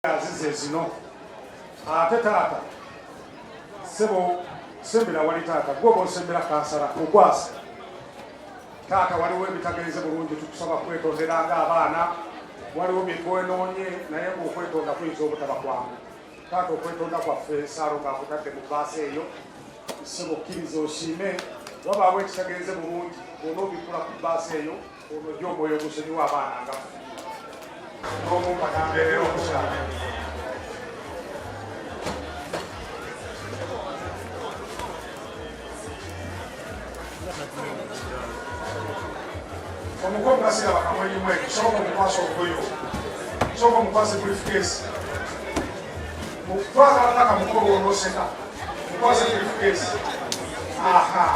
Azize zino ate taata sebo sembera wali taata gwobo sembera kansala kukwasa taata waliwo ebitagenze bulungi tukusaba kwetondera nga abaana waliwo byetwenonye naye okwetonda kuyinza obutaba kwangu taata okwetonda kwaffe Saalo ng'akutadde mu baasi eyo sebo kkiriza osiime wabaawo ekitagenze bulungi onoobikula ku baasi eyo onojja omwoyo ogusonyiwa abaana nga n'omumpatambeerera omukyala omukobwa asiraba kamwenyimu ekyo sobola omukwasa obugoyo sobola omukwasa briefcase twagalana kamukobwa onooseka mukwasa briefcase aha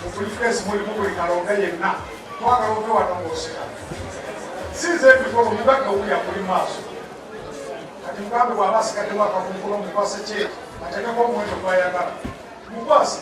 mu briefcase mulimu buli kalonga yenna twagala otewata ng'oseka sinze ebikobo mugagga wulya kuli maaso kati mugambe bw'aba asigaddemu akakunkula omukwasa kye atekeko omuwendo gwayagala mukwasa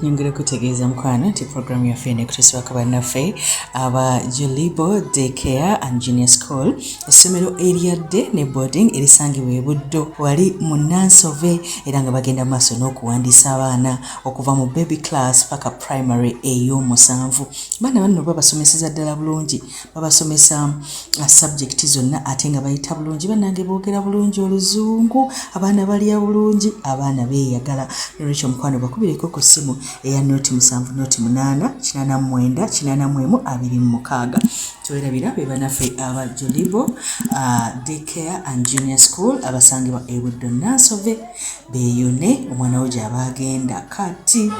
nyongera kutegeeza mukwana nti program yaffe nekutusibako bannaffe aba Julibo Daycare and Junior School essomero eryadde ne boarding erisangibwa e Buddo wali mu Nansove era nga bagenda maaso n'okuwandiisa abaana okuva mu baby class paka primary ey'omusanvu. Baana banno babasomeseza ddala bulungi, babasomesa subject zonna ate nga bayita bulungi, bannange boogera bulungi Oluzungu, abaana balya bulungi, abaana beeyagala. Nolwekyo mukwano bakubireko ku essimu eya noti 7 noti 8 89 81 tuwerabira be banaffe aba Jolibo Daycare and Junior School abasangibwa e Buddo Nansove beeyune omwana wo gy'aba agenda kati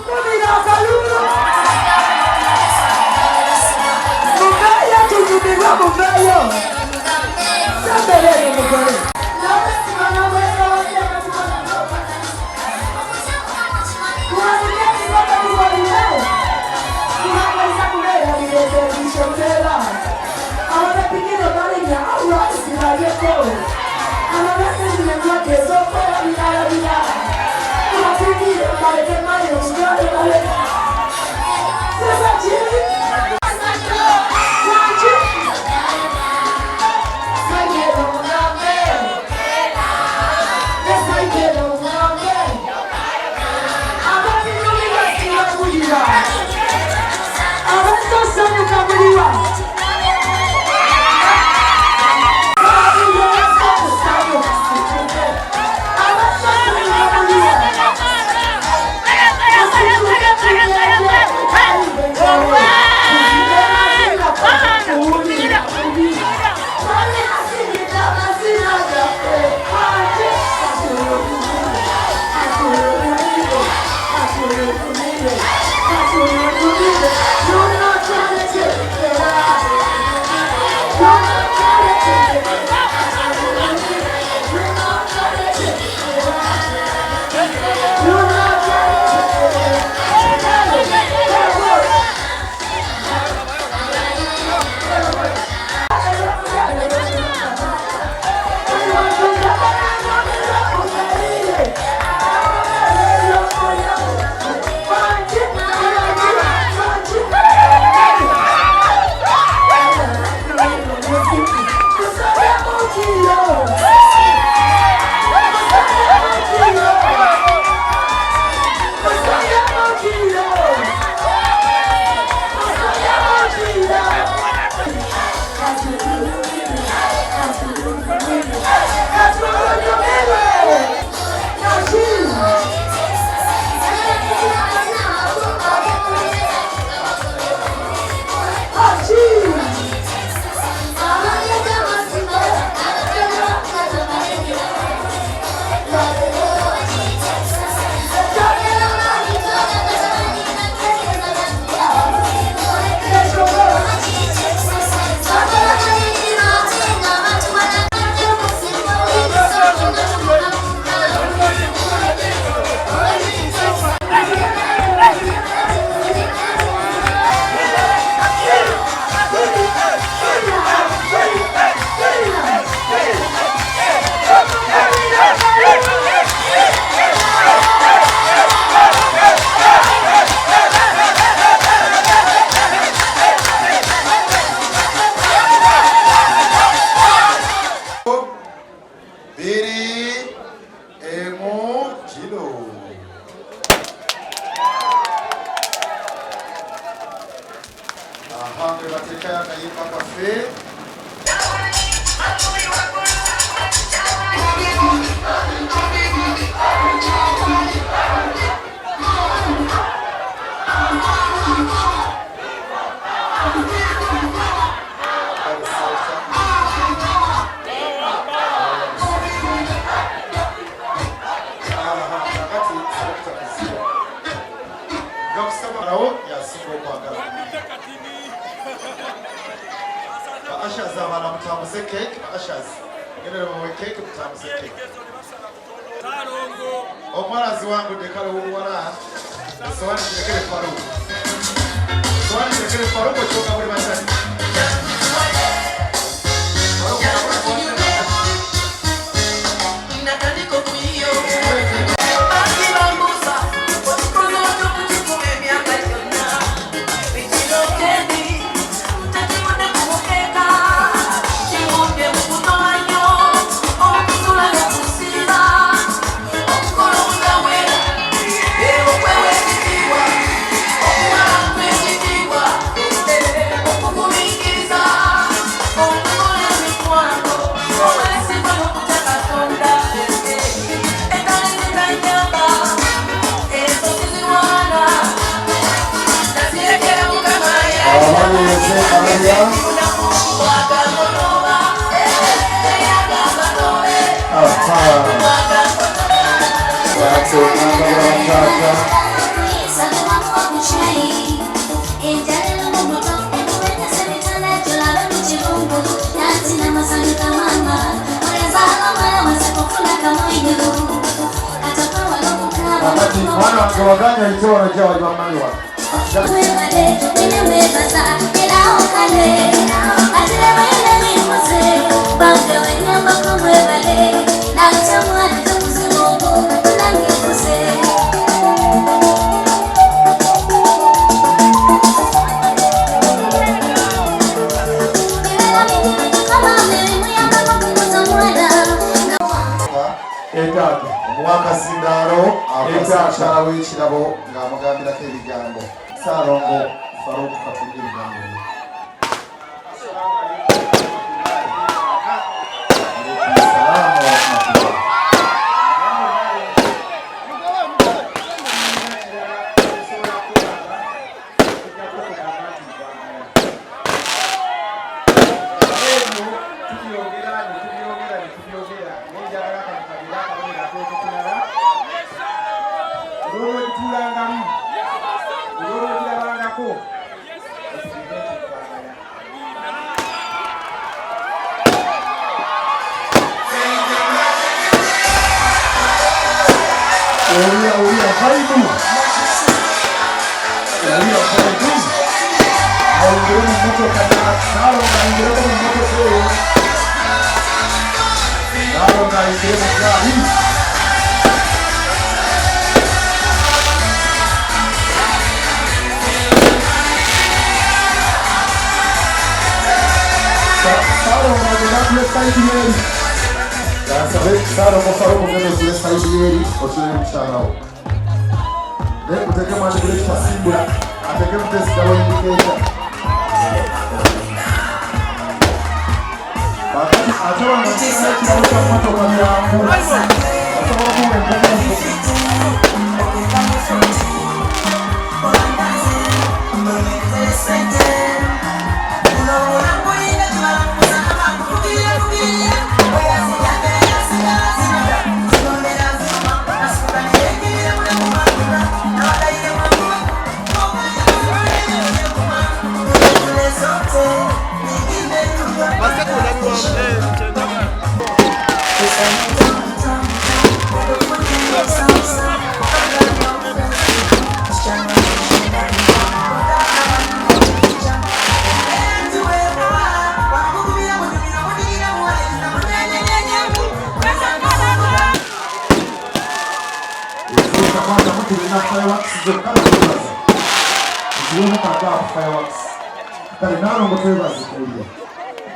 Omwanazi wangu dekale wala sowani dekele faru sowani dekele faru ko choka muri masani Wewe Waganya ito wanajua wajamani wa Mwakasindaro akasacara w'ikirabo ngamugambira ko ibigambo Sarongo Faruku katubwira ibigambo Sarongo Faruku ngene kule saidiyeri otule mshangao Dek uteke mwana kule kipasimbula ateke mtesi dawa indiketa Bakati atawa ngasina kinausha mwato kwa miangu Atawa kuwe mbele Narongo twebaze kulia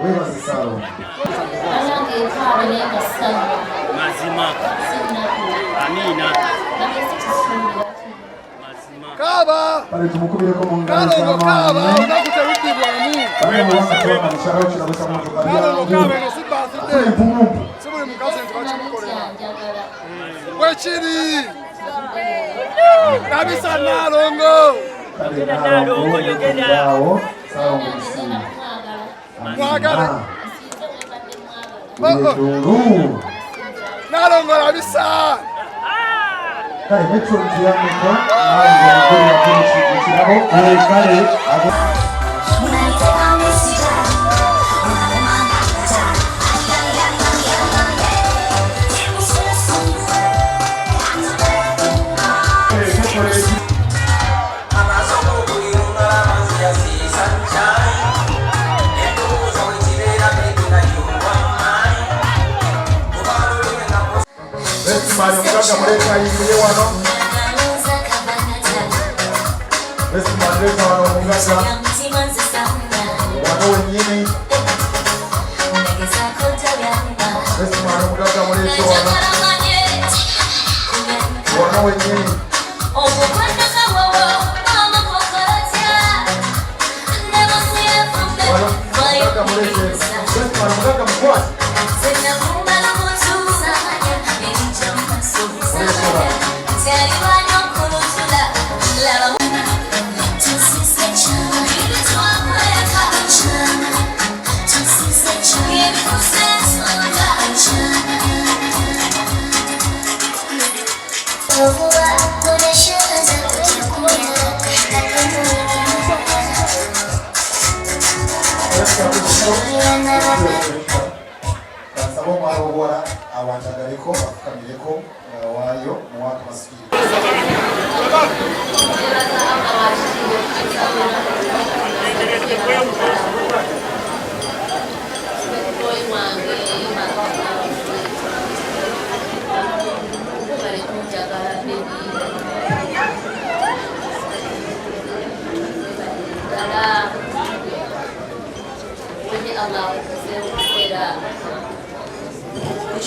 webaze Sarongo mazima amina Kaba pale tumukubire ko mungana Kaba unakutarudibwamu pale mwaka kwa mshahara china besa mtu kabia Kaba no sibasite pumupu sibule mukaze twachimukorera wechiri Nabisa Narongo Narongo yogera Sarongo msini mwagala Narongo Nabisa kale metro ntiyange ko Narongo nguri yakomeje kirabo kale Mari muganga muleka yingiye wano Besi mandeka wano muganga wano wenyini Besi mari muganga muleka wano wenyini muganga muleka Besi mari muganga mkwati Love batagaleko bafukamireko waayo muwaka masikiri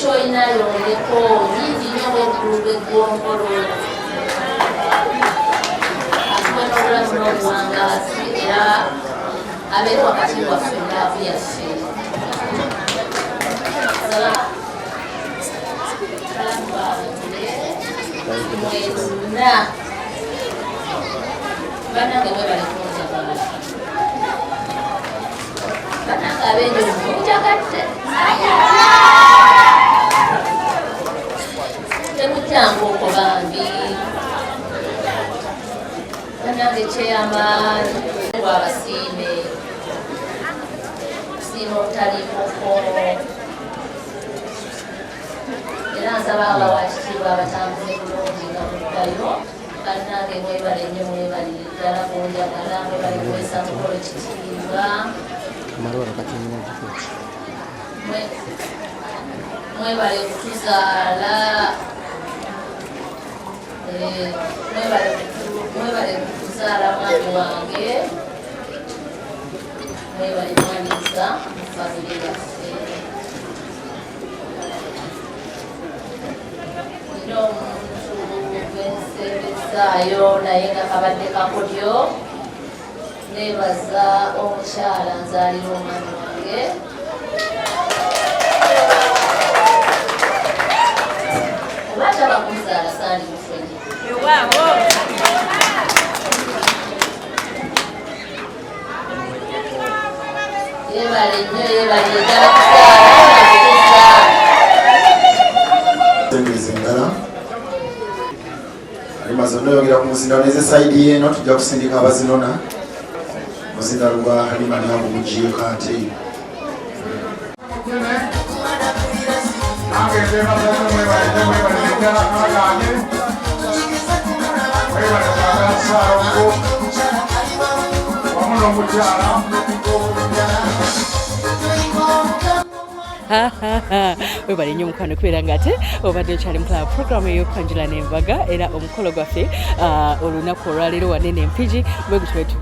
Choina yongeko nyingi nyowe kulube gwongolo akubona obulamu n'obuwangazi era abeera wakati waffe naavu yaffe mwena banange mwebale kunjagala banange abenyo munjagatte temutyango okwo bambi banange kyeyamaani abasiime kusiima obutaliikoko era nsaba abawakitiibwa abatambuze bulungi nga muddayo bannange mwebale nnyo mwebalire ddala kunjagala mwebale kuwesa mukolo kitiibwa mwebale kutuzaala mwebale kutuzaala mwami wange mwebale mwaniza mufamire yaffe nina omuntu gwensembezaayo naye nga kabadde kakodyo nebaza omukyala nzaalira omwami wange obataba kunzaala sandi mufenye yebale nnyo yebale ddala kuzaala Halima yogera ku muzindalo neze side yeno tujja kusindika abazinona muzindalo gwa Halima nabo mugiye kate webale nnyo mukwano kubeera nga ate obadde okyali mukula puroguramu ey'okwanjula n'embaga era omukolo gwaffe olunaku olwaleero wanene empigi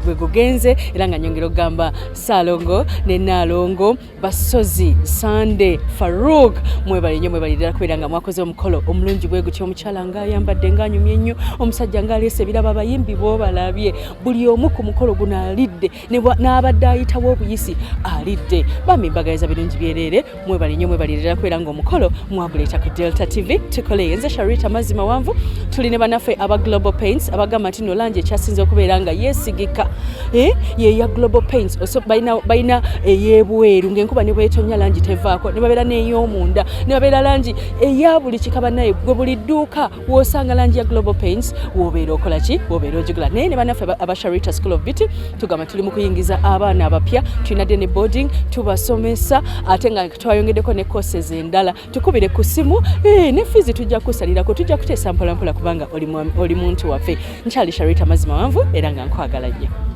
bwe gugenze era nga nyongera okugamba Ssaalongo ne Nnaalongo Basozi Sande Farouk mwebale nnyo mwebale ddala kubeera nga mwakoze omukolo omulungi bwe gutyo omukyala ng'ayambadde ng'anyumye ennyo omusajja ng'aleese ebirabo abayimbi b'obalabye buli omu ku mukolo guno alidde n'abadde ayitawo obuyisi alidde bambi mbagaliza birungi byereere mwebale nnyo mwebale ddala kubeera ng'omukolo mwaguleeta ku Delta TV tukole nze Sharita Mazima Wanvu tuli ne bannaffe aba Global Paints abagamba nti no langi ekyasinze okubeera nga yeesigika ye ya Global Paints balina ey'ebweru ng'enkuba ne bwetonya langi tevaako ne babeera n'ey'omunda ne babeera langi eya buli kikaba naye gwe buli dduuka w'osanga langi ya Global Paints w'obeera okola ki w'obeera ogigula naye ne bannaffe aba Sharita School of Beauty tugamba tuli mu kuyingiza abaana abapya tulinadde ne boarding tubasomesa ate nga twayongeddeko ne courses endala tukubire ku ssimu ne fizi tujja kusalirako tujja kuteesa mpolampola kubanga oli muntu waffe nkyali Sharita Mazima Wanvu era nga nkwagala nnyo